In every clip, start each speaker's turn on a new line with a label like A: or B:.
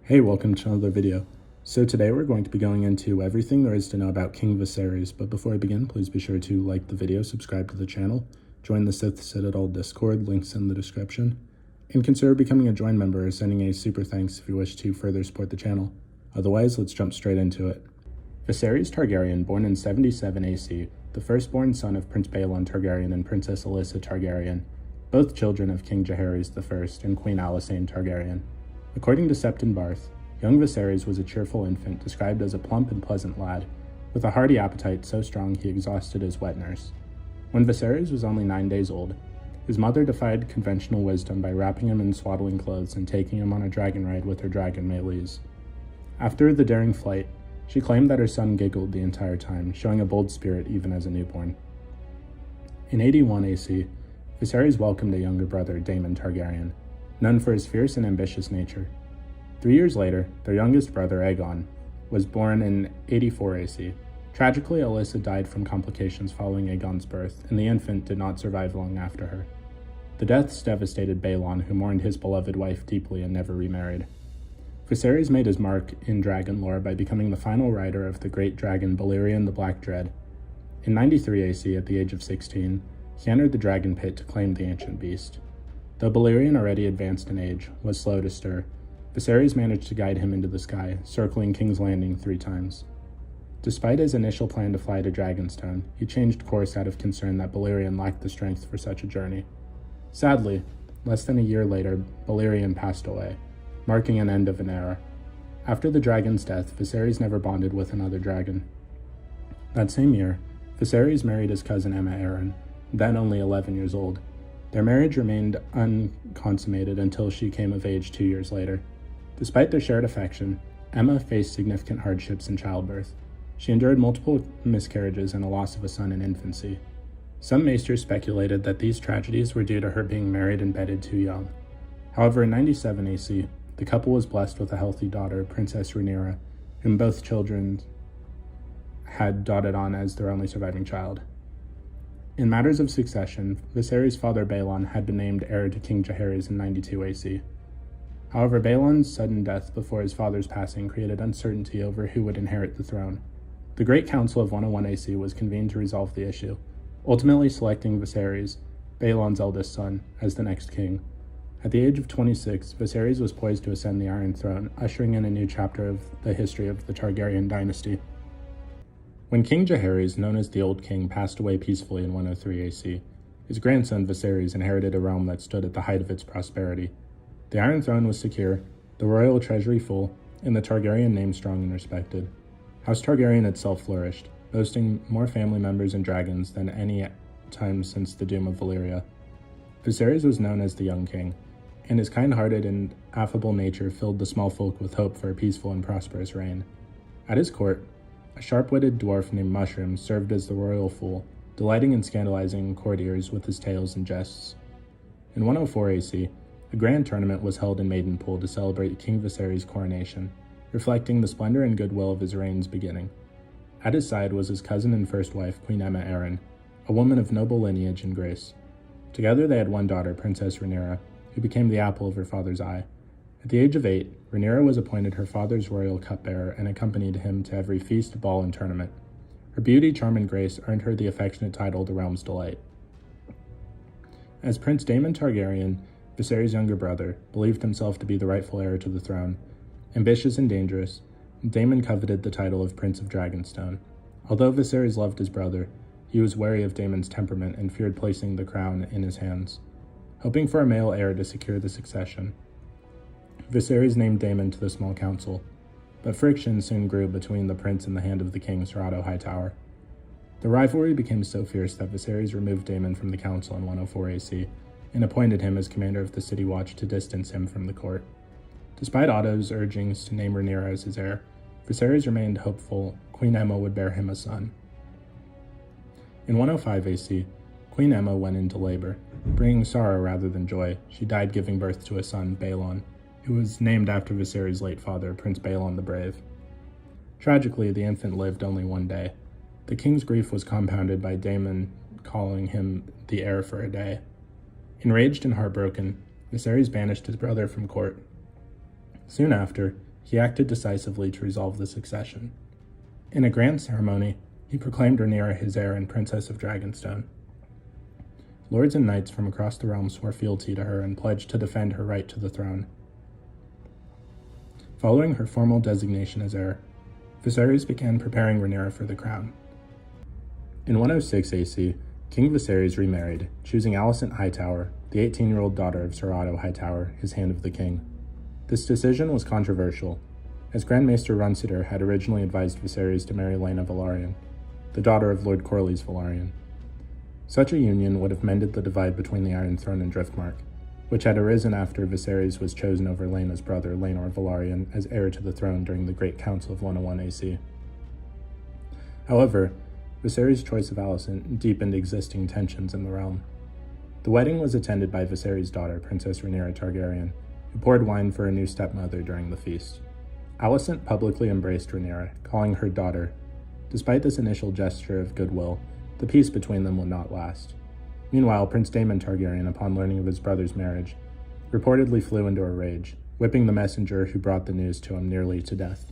A: Hey, welcome to another video. So today we're going to be going into everything there is to know about King Viserys, but before I begin, please be sure to like the video, subscribe to the channel, join the Sith Citadel Discord, links in the description, and consider becoming a join member or sending a super thanks if you wish to further support the channel. Otherwise, let's jump straight into it. Viserys Targaryen, born in 77 AC, the firstborn son of Prince Balon Targaryen and Princess Alyssa Targaryen, both children of King Jaehaerys I and Queen Alysanne Targaryen. According to Septon Barth, young Viserys was a cheerful infant described as a plump and pleasant lad, with a hearty appetite so strong he exhausted his wet nurse. When Viserys was only 9 days old, his mother defied conventional wisdom by wrapping him in swaddling clothes and taking him on a dragon ride with her dragon Meleys. After the daring flight, she claimed that her son giggled the entire time, showing a bold spirit even as a newborn. In 81 AC, Viserys welcomed a younger brother, Daemon Targaryen, known for his fierce and ambitious nature. 3 years later, their youngest brother, Aegon, was born in 84 AC. Tragically, Alyssa died from complications following Aegon's birth, and the infant did not survive long after her. The deaths devastated Balon, who mourned his beloved wife deeply and never remarried. Viserys made his mark in dragon lore by becoming the final rider of the great dragon Balerion the Black Dread. In 93 AC, at the age of 16, he entered the dragon pit to claim the ancient beast. Though Balerion, already advanced in age, was slow to stir, Viserys managed to guide him into the sky, circling King's Landing 3 times. Despite his initial plan to fly to Dragonstone, he changed course out of concern that Balerion lacked the strength for such a journey. Sadly, less than a year later, Balerion passed away, marking an end of an era. After the dragon's death, Viserys never bonded with another dragon. That same year, Viserys married his cousin Aemma Arryn, then only 11 years old. Their marriage remained unconsummated until she came of age 2 years later. Despite their shared affection, Aemma faced significant hardships in childbirth. She endured multiple miscarriages and a loss of a son in infancy. Some maesters speculated that these tragedies were due to her being married and bedded too young. However, in 97 AC, the couple was blessed with a healthy daughter, Princess Rhaenyra, whom both children had dotted on as their only surviving child. In matters of succession, Viserys' father Balon had been named heir to King Jaehaerys in 92 AC. However, Balon's sudden death before his father's passing created uncertainty over who would inherit the throne. The Great Council of 101 AC was convened to resolve the issue, ultimately selecting Viserys, Balon's eldest son, as the next king. At the age of 26, Viserys was poised to ascend the Iron Throne, ushering in a new chapter of the history of the Targaryen dynasty. When King Jaehaerys, known as the Old King, passed away peacefully in 103 AC, his grandson Viserys inherited a realm that stood at the height of its prosperity. The Iron Throne was secure, the royal treasury full, and the Targaryen name strong and respected. House Targaryen itself flourished, boasting more family members and dragons than any time since the doom of Valyria. Viserys was known as the Young King, and his kind-hearted and affable nature filled the small folk with hope for a peaceful and prosperous reign. At his court, a sharp-witted dwarf named Mushroom served as the royal fool, delighting in scandalizing courtiers with his tales and jests. In 104 AC, a grand tournament was held in Maidenpool to celebrate King Viserys' coronation, reflecting the splendor and goodwill of his reign's beginning. At his side was his cousin and first wife, Queen Aemma Arryn, a woman of noble lineage and grace. Together they had one daughter, Princess Rhaenyra, who became the apple of her father's eye. At the age of 8, Rhaenyra was appointed her father's royal cupbearer and accompanied him to every feast, ball, and tournament. Her beauty, charm, and grace earned her the affectionate title the Realm's Delight. As Prince Daemon Targaryen, Viserys' younger brother, believed himself to be the rightful heir to the throne, ambitious and dangerous, Daemon coveted the title of Prince of Dragonstone. Although Viserys loved his brother, he was wary of Daemon's temperament and feared placing the crown in his hands. Hoping for a male heir to secure the succession, Viserys named Daemon to the small council, but friction soon grew between the prince and the Hand of the King, Sir Otto Hightower. The rivalry became so fierce that Viserys removed Daemon from the council in 104 AC and appointed him as commander of the City Watch to distance him from the court. Despite Otto's urgings to name Rhaenyra as his heir, Viserys remained hopeful Queen Aemma would bear him a son. In 105 AC, Queen Aemma went into labor. Bringing sorrow rather than joy, she died giving birth to a son, Balon, who was named after Viserys' late father, Prince Balon the Brave. Tragically, the infant lived only 1 day. The king's grief was compounded by Daemon calling him the heir for a day. Enraged and heartbroken, Viserys banished his brother from court. Soon after, he acted decisively to resolve the succession. In a grand ceremony, he proclaimed Rhaenyra his heir and Princess of Dragonstone. Lords and knights from across the realm swore fealty to her and pledged to defend her right to the throne. Following her formal designation as heir, Viserys began preparing Rhaenyra for the crown. In 106 AC, King Viserys remarried, choosing Alicent Hightower, the 18-year-old daughter of Ser Otto Hightower, his Hand of the King. This decision was controversial, as Grand Maester Runciter had originally advised Viserys to marry Helaena Velaryon, the daughter of Lord Corlys Velaryon. Such a union would have mended the divide between the Iron Throne and Driftmark, which had arisen after Viserys was chosen over Laena's brother Laenor Velaryon as heir to the throne during the Great Council of 101 AC. However, Viserys' choice of Alicent deepened existing tensions in the realm. The wedding was attended by Viserys' daughter, Princess Rhaenyra Targaryen, who poured wine for her new stepmother during the feast. Alicent publicly embraced Rhaenyra, calling her daughter. Despite this initial gesture of goodwill, the peace between them would not last. Meanwhile, Prince Daemon Targaryen, upon learning of his brother's marriage, reportedly flew into a rage, whipping the messenger who brought the news to him nearly to death.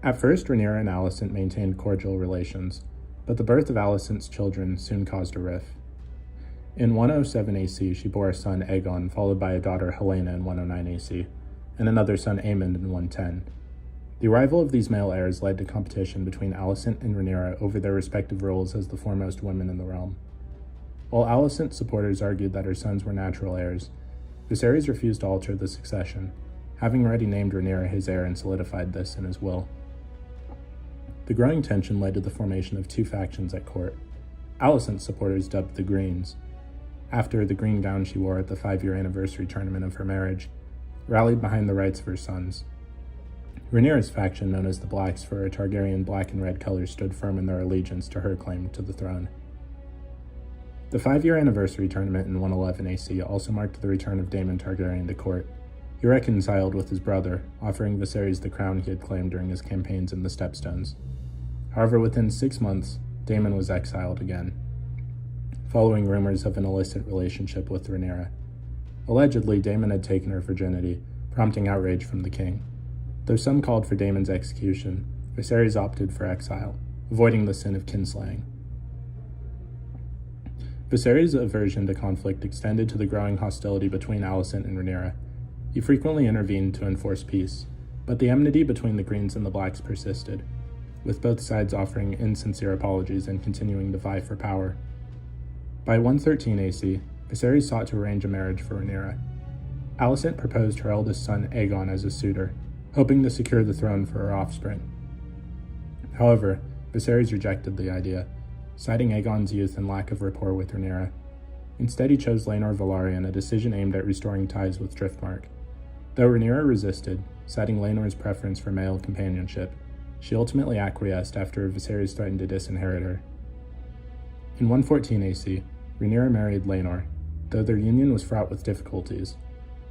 A: At first, Rhaenyra and Alicent maintained cordial relations, but the birth of Alicent's children soon caused a rift. In 107 AC, she bore a son, Aegon, followed by a daughter, Helaena, in 109 AC, and another son, Aemond, in 110. The arrival of these male heirs led to competition between Alicent and Rhaenyra over their respective roles as the foremost women in the realm. While Alicent's supporters argued that her sons were natural heirs, Viserys refused to alter the succession, having already named Rhaenyra his heir and solidified this in his will. The growing tension led to the formation of two factions at court. Alicent's supporters, dubbed the Greens, after the green gown she wore at the 5-year anniversary tournament of her marriage, rallied behind the rights of her sons. Rhaenyra's faction, known as the Blacks for her Targaryen black and red colors, stood firm in their allegiance to her claim to the throne. The 5-year anniversary tournament in 111 AC also marked the return of Daemon Targaryen to court. He reconciled with his brother, offering Viserys the crown he had claimed during his campaigns in the Stepstones. However, within 6 months, Daemon was exiled again, following rumors of an illicit relationship with Rhaenyra. Allegedly, Daemon had taken her virginity, prompting outrage from the king. Though some called for Daemon's execution, Viserys opted for exile, avoiding the sin of kinslaying. Viserys' aversion to conflict extended to the growing hostility between Alicent and Rhaenyra. He frequently intervened to enforce peace, but the enmity between the Greens and the Blacks persisted, with both sides offering insincere apologies and continuing to vie for power. By 113 AC, Viserys sought to arrange a marriage for Rhaenyra. Alicent proposed her eldest son Aegon as a suitor, hoping to secure the throne for her offspring. However, Viserys rejected the idea, citing Aegon's youth and lack of rapport with Rhaenyra. Instead, he chose Laenor Velaryon, a decision aimed at restoring ties with Driftmark. Though Rhaenyra resisted, citing Laenor's preference for male companionship, she ultimately acquiesced after Viserys threatened to disinherit her. In 114 AC, Rhaenyra married Laenor, though their union was fraught with difficulties.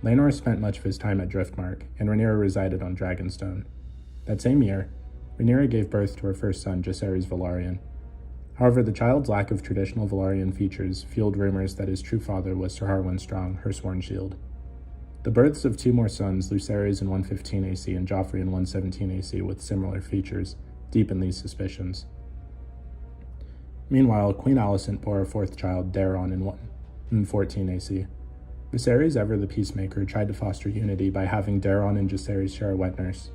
A: Laenor spent much of his time at Driftmark, and Rhaenyra resided on Dragonstone. That same year, Rhaenyra gave birth to her first son, Jacaerys Velaryon. However, the child's lack of traditional Velaryon features fueled rumors that his true father was Sir Harwin Strong, her sworn shield. The births of two more sons, Lucerys in 115 AC and Joffrey in 117 AC with similar features, deepened these suspicions. Meanwhile, Queen Alicent bore a fourth child, Daeron, in 114 AC. Viserys, ever the peacemaker, tried to foster unity by having Daeron and Jacaerys share a wet nurse.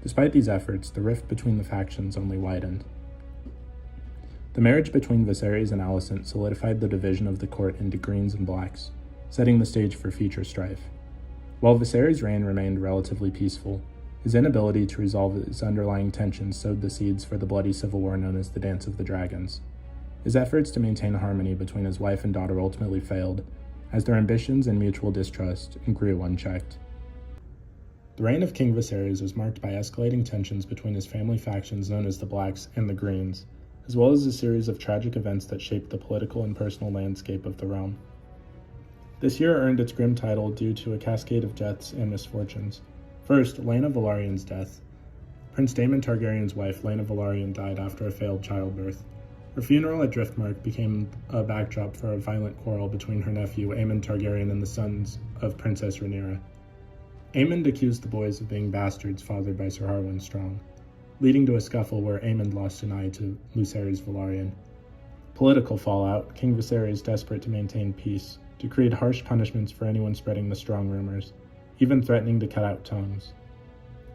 A: Despite these efforts, the rift between the factions only widened. The marriage between Viserys and Alicent solidified the division of the court into Greens and Blacks, setting the stage for future strife. While Viserys' reign remained relatively peaceful, his inability to resolve its underlying tensions sowed the seeds for the bloody civil war known as the Dance of the Dragons. His efforts to maintain harmony between his wife and daughter ultimately failed, as their ambitions and mutual distrust grew unchecked. The reign of King Viserys was marked by escalating tensions between his family factions known as the Blacks and the Greens, as well as a series of tragic events that shaped the political and personal landscape of the realm. This year earned its grim title due to a cascade of deaths and misfortunes. First, Helaena Velaryon's death. Prince Daemon Targaryen's wife, Helaena Velaryon, died after a failed childbirth. Her funeral at Driftmark became a backdrop for a violent quarrel between her nephew, Aemon Targaryen, and the sons of Princess Rhaenyra. Aemond accused the boys of being bastards fathered by Sir Harwin Strong, leading to a scuffle where Aemond lost an eye to Viserys Velaryon. Political fallout, King Viserys, desperate to maintain peace, decreed harsh punishments for anyone spreading the Strong rumors, even threatening to cut out tongues.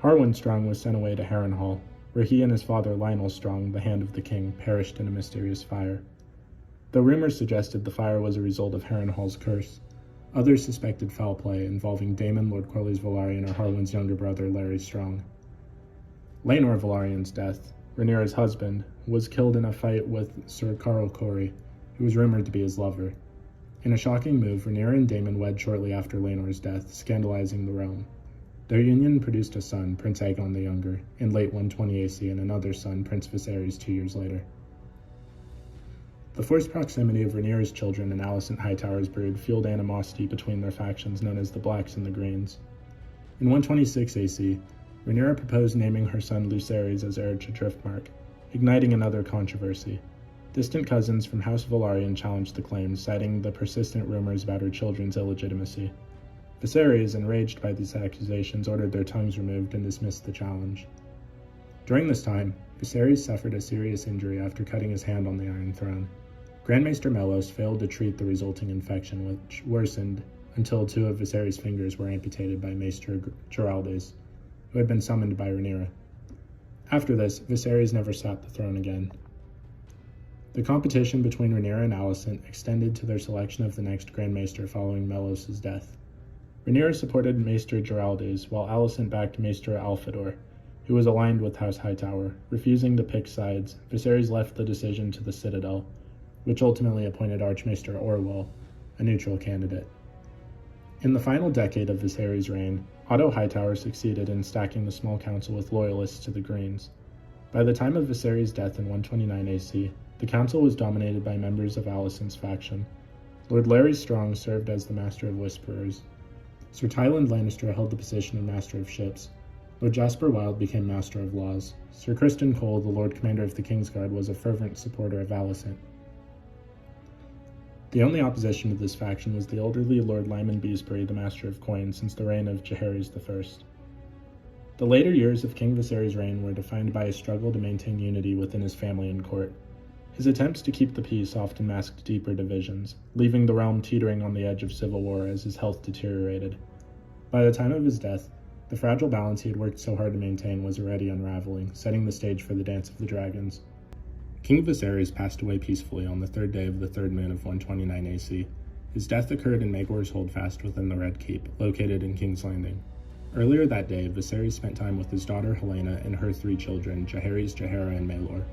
A: Harwin Strong was sent away to Harrenhal, where he and his father Lionel Strong, the Hand of the King, perished in a mysterious fire. Though rumors suggested the fire was a result of Harrenhal's curse, others suspected foul play involving Daemon, Lord Corlys Velaryon, or Harwin's younger brother Larry Strong. Laenor Velaryon's death, Rhaenyra's husband, was killed in a fight with Sir Carl Corey, who was rumored to be his lover. In a shocking move, Rhaenyra and Daemon wed shortly after Laenor's death, scandalizing the realm. Their union produced a son, Prince Aegon the Younger, in late 120 AC, and another son, Prince Viserys, 2 years later. The forced proximity of Rhaenyra's children and Alicent Hightower's brood fueled animosity between their factions known as the Blacks and the Greens. In 126 AC, Rhaenyra proposed naming her son Lucerys as heir to Driftmark, igniting another controversy. Distant cousins from House Velaryon challenged the claims, citing the persistent rumors about her children's illegitimacy. Viserys, enraged by these accusations, ordered their tongues removed and dismissed the challenge. During this time, Viserys suffered a serious injury after cutting his hand on the Iron Throne. Grand Maester Mellos failed to treat the resulting infection, which worsened until 2 of Viserys' fingers were amputated by Maester Geraldes, who had been summoned by Rhaenyra. After this, Viserys never sat the throne again. The competition between Rhaenyra and Alicent extended to their selection of the next Grand Maester following Mellos' death. Rhaenyra supported Maester Geraldes, while Alicent backed Maester Alfedor, who was aligned with House Hightower. Refusing to pick sides, Viserys left the decision to the Citadel, which ultimately appointed Archmaester Orwell, a neutral candidate. In the final decade of Viserys' reign, Otto Hightower succeeded in stacking the small council with loyalists to the Greens. By the time of Viserys' death in 129 AC, the council was dominated by members of Alicent's faction. Lord Larry Strong served as the Master of Whisperers. Sir Tyland Lannister held the position of Master of Ships. Lord Jasper Wilde became Master of Laws. Sir Criston Cole, the Lord Commander of the Kingsguard, was a fervent supporter of Alicent. The only opposition to this faction was the elderly Lord Lyman Beesbury, the Master of Coin, since the reign of Jaehaerys I. The later years of King Viserys' reign were defined by a struggle to maintain unity within his family and court. His attempts to keep the peace often masked deeper divisions, leaving the realm teetering on the edge of civil war as his health deteriorated. By the time of his death, the fragile balance he had worked so hard to maintain was already unraveling, setting the stage for the Dance of the Dragons. King Viserys passed away peacefully on the 3rd day of the 3rd moon of 129 AC. His death occurred in Maegor's Holdfast within the Red Keep, located in King's Landing. Earlier that day, Viserys spent time with his daughter Helaena and her 3 children, Jaehaerys, Jaehaera, and Maelor.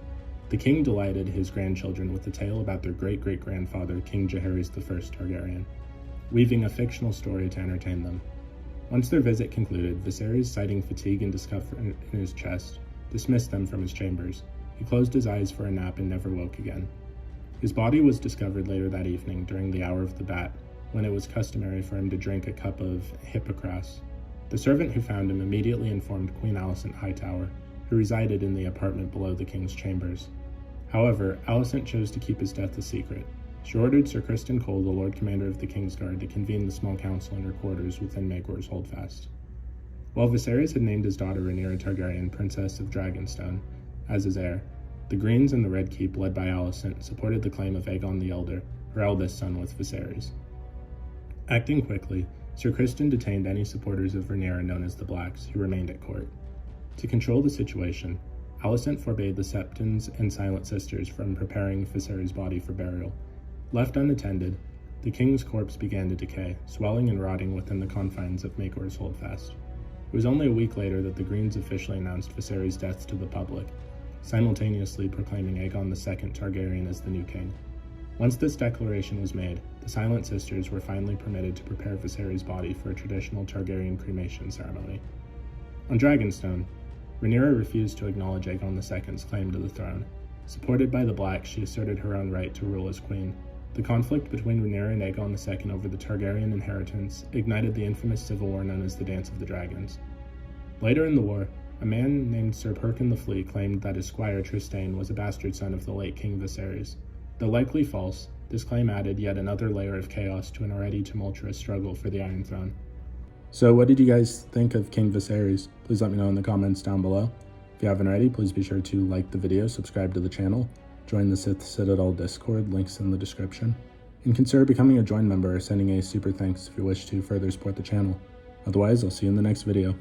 A: The king delighted his grandchildren with a tale about their great-great-grandfather, King Jaehaerys I Targaryen, weaving a fictional story to entertain them. Once their visit concluded, Viserys, citing fatigue and discomfort in his chest, dismissed them from his chambers. He closed his eyes for a nap and never woke again. His body was discovered later that evening during the hour of the bat, when it was customary for him to drink a cup of hippocras. The servant who found him immediately informed Queen Alicent Hightower, who resided in the apartment below the king's chambers. However, Alicent chose to keep his death a secret. She ordered Sir Criston Cole, the Lord Commander of the Kingsguard, to convene the small council in her quarters within Maegor's Holdfast. While Viserys had named his daughter Rhaenyra Targaryen Princess of Dragonstone as his heir, the Greens and the Red Keep, led by Alicent, supported the claim of Aegon the Elder, her eldest son with Viserys. Acting quickly, Sir Criston detained any supporters of Rhaenyra known as the Blacks, who remained at court. To control the situation, Alicent forbade the Septons and Silent Sisters from preparing Viserys' body for burial. Left unattended, the king's corpse began to decay, swelling and rotting within the confines of Maegor's Holdfast. It was only a week later that the Greens officially announced Viserys' death to the public, simultaneously proclaiming Aegon II Targaryen as the new king. Once this declaration was made, the Silent Sisters were finally permitted to prepare Viserys' body for a traditional Targaryen cremation ceremony. On Dragonstone, Rhaenyra refused to acknowledge Aegon II's claim to the throne. Supported by the Blacks, she asserted her own right to rule as queen. The conflict between Rhaenyra and Aegon II over the Targaryen inheritance ignited the infamous civil war known as the Dance of the Dragons. Later in the war, a man named Sir Perkin the Flea claimed that his squire Trystane was a bastard son of the late King Viserys. Though likely false, this claim added yet another layer of chaos to an already tumultuous struggle for the Iron Throne. So what did you guys think of King Viserys? Please let me know in the comments down below. If you haven't already, please be sure to like the video, subscribe to the channel, join the Sith Citadel Discord, links in the description, and consider becoming a join member or sending a super thanks if you wish to further support the channel. Otherwise, I'll see you in the next video.